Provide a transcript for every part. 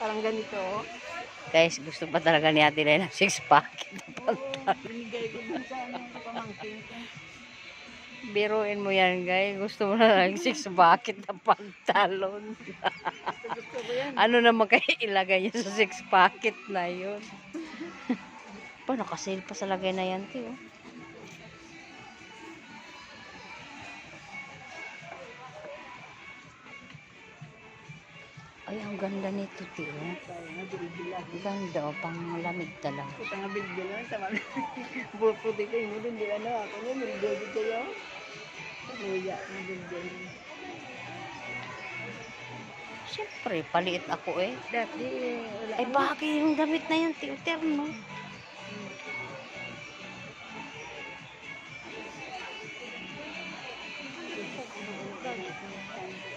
Parang ganito. Guys, gusto pa talaga ni Ate Lay ng 6-pack. Binigay ko dun sa pamangkin ko. Biruin mo yan, guys. Gusto mo na lang 6-pack na pantalon. Gusto ko yan. Ano naman kayo ilagay niyo sa 6-pack na yun? Pa, nakasale pa sa lagay na yan, tiyo. Ay, ang ganda nito, tiyo. Ganda, oh, pang lamig talaga. Ito nga bilbil lang. Sama puti ko yun. Hindi ako mo. Bilbil ko yun. Luya na bilbil. Siyempre, paliit ako eh. Dati, wala. Ay, bagay yung damit na yun, tiyo, terno.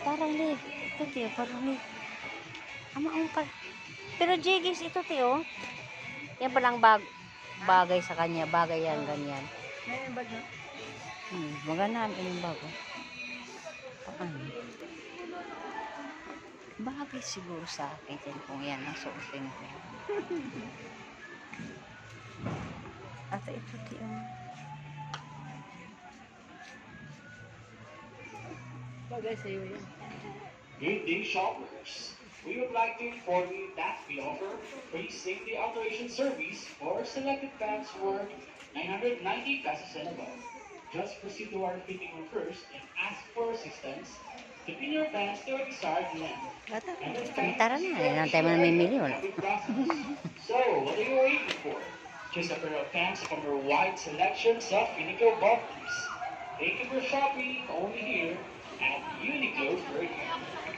Parang leg. Ito, tiyo, parang leg. Ang pa. Pero jiggies ito, tiyo. Yan palang bagay sa kanya. Bagay yan, ganyan. Ngayon ba na? Maganda yung bago. Paano? Bagay siguro sa akin din kung yan ang suotin ko. At ito, tiyo. Bagay sa'yo yan. Good day, shoppers. We would like to inform you that we offer free safety alteration service for selected pants worth 990 pesos and above. Just proceed to our fitting room first and ask for assistance to pin your pants to a desired length. Tara na, yan ang tayo mamimili. Wala. So, what are you waiting for? Choose a pair of pants from our wide selection of Uniqlo bottoms. Thank you for shopping only here at Uniqlo Furniture.